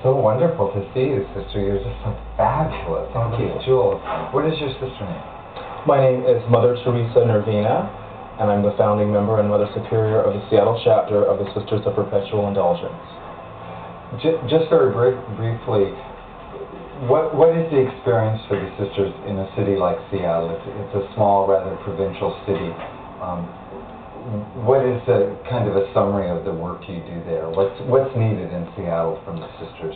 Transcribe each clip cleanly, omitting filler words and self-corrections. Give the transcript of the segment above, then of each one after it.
So wonderful to see you, sister. You're just so fabulous. Thank you. Jewels. What is your sister name? My name is Mother Theresa Nervina, and I'm the founding member and Mother Superior of the Seattle chapter of the Sisters of Perpetual Indulgence. Just very briefly, what is the experience for the sisters in a city like Seattle? It's a small, rather provincial city. What is the kind of a summary of the work you do there? What's needed in Seattle from the sisters?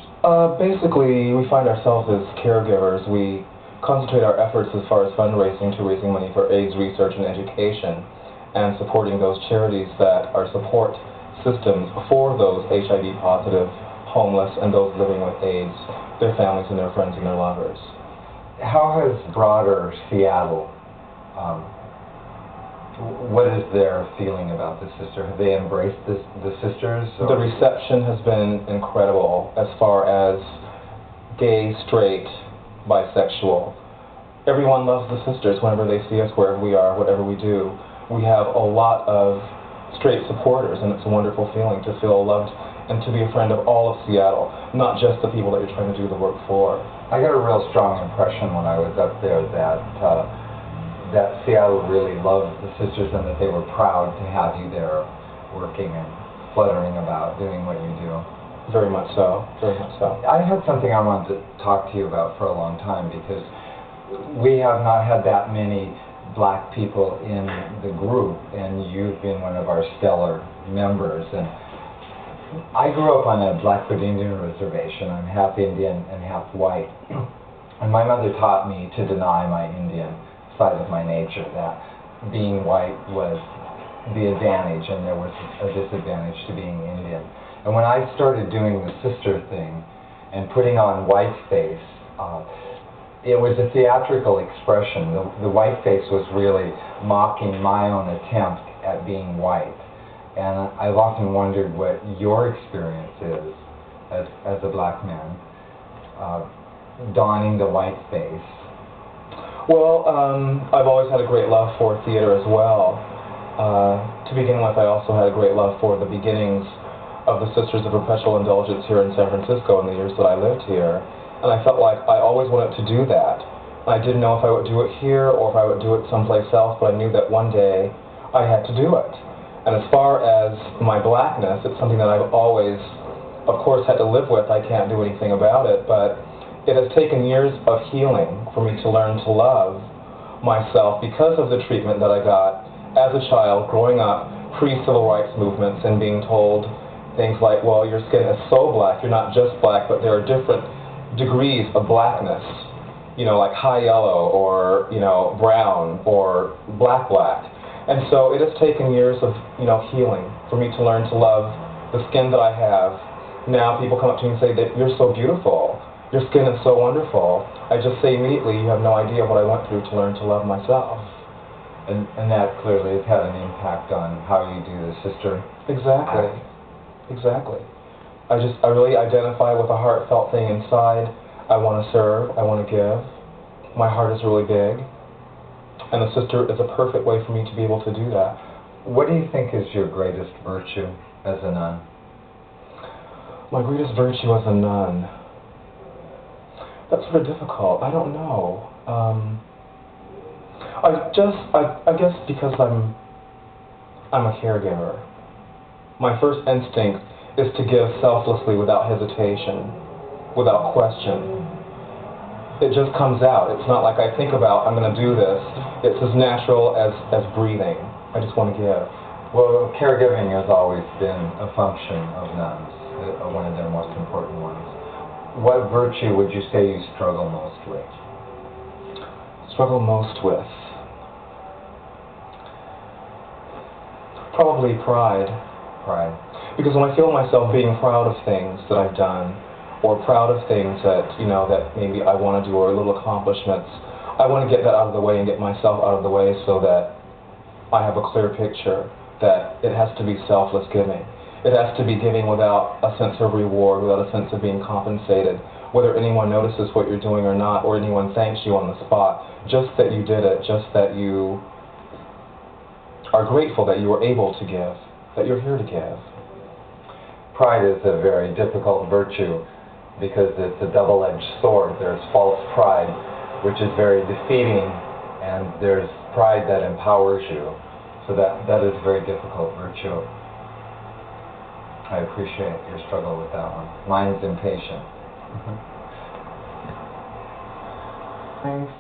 Basically, we find ourselves as caregivers. We concentrate our efforts as far as fundraising to raising money for AIDS research and education, and supporting those charities that are support systems for those HIV positive, homeless, and those living with AIDS, their families and their friends and their lovers. How has broader Seattle, what is their feeling about the sister? Have they embraced the sisters? Or? The reception has been incredible as far as gay, straight, bisexual. Everyone loves the sisters whenever they see us, wherever we are, whatever we do. We have a lot of straight supporters, and it's a wonderful feeling to feel loved and to be a friend of all of Seattle, not just the people that you're trying to do the work for. I got a real strong impression when I was up there that Seattle really loved the sisters and that they were proud to have you there working and fluttering about doing what you do. Very much so, very much so. I had something I wanted to talk to you about for a long time, because we have not had that many black people in the group, and you've been one of our stellar members. And I grew up on a Blackfoot Indian reservation. I'm half Indian and half white. And my mother taught me to deny my Indian side of my nature, that being white was the advantage and there was a disadvantage to being Indian. And when I started doing the sister thing and putting on whiteface, it was a theatrical expression. The whiteface was really mocking my own attempt at being white. And I've often wondered what your experience is as a black man, donning the whiteface. Well, I've always had a great love for theater as well. To begin with, I also had a great love for the beginnings of the Sisters of Perpetual Indulgence here in San Francisco in the years that I lived here. And I felt like I always wanted to do that. I didn't know if I would do it here or if I would do it someplace else, but I knew that one day I had to do it. And as far as my blackness, it's something that I've always, of course, had to live with. I can't do anything about it, but it has taken years of healing for me to learn to love myself because of the treatment that I got as a child growing up pre-civil rights movements and being told things like, well, your skin is so black, you're not just black, but there are different degrees of blackness, you know, like high yellow or, you know, brown or black. And so it has taken years of, you know, healing for me to learn to love the skin that I have. Now people come up to me and say that you're so beautiful. Your skin is so wonderful. I just say immediately, you have no idea what I went through to learn to love myself. And that clearly has had an impact on how you do the sister. Exactly. Exactly. I really identify with a heartfelt thing inside. I want to serve. I want to give. My heart is really big. And the sister is a perfect way for me to be able to do that. What do you think is your greatest virtue as a nun? My greatest virtue as a nun? That's sort of difficult. I don't know. I guess because I'm a caregiver. My first instinct is to give selflessly without hesitation, without question. It just comes out. It's not like I think about, I'm going to do this. It's as natural as breathing. I just want to give. Well, caregiving has always been a function of nuns, one of their most important ones. What virtue would you say you struggle most with? Struggle most with? Probably pride. Pride. Because when I feel myself being proud of things that I've done, or proud of things that, you know, that maybe I want to do, or little accomplishments, I want to get that out of the way and get myself out of the way so that I have a clear picture that it has to be selfless giving. It has to be giving without a sense of reward, without a sense of being compensated, whether anyone notices what you're doing or not, or anyone thanks you on the spot, just that you did it, just that you are grateful that you were able to give, that you're here to give. Pride is a very difficult virtue. because it's a double-edged sword. There's false pride, which is very defeating, and there's pride that empowers you. So that is a very difficult virtue. I appreciate your struggle with that one. Mine's impatient. Thanks.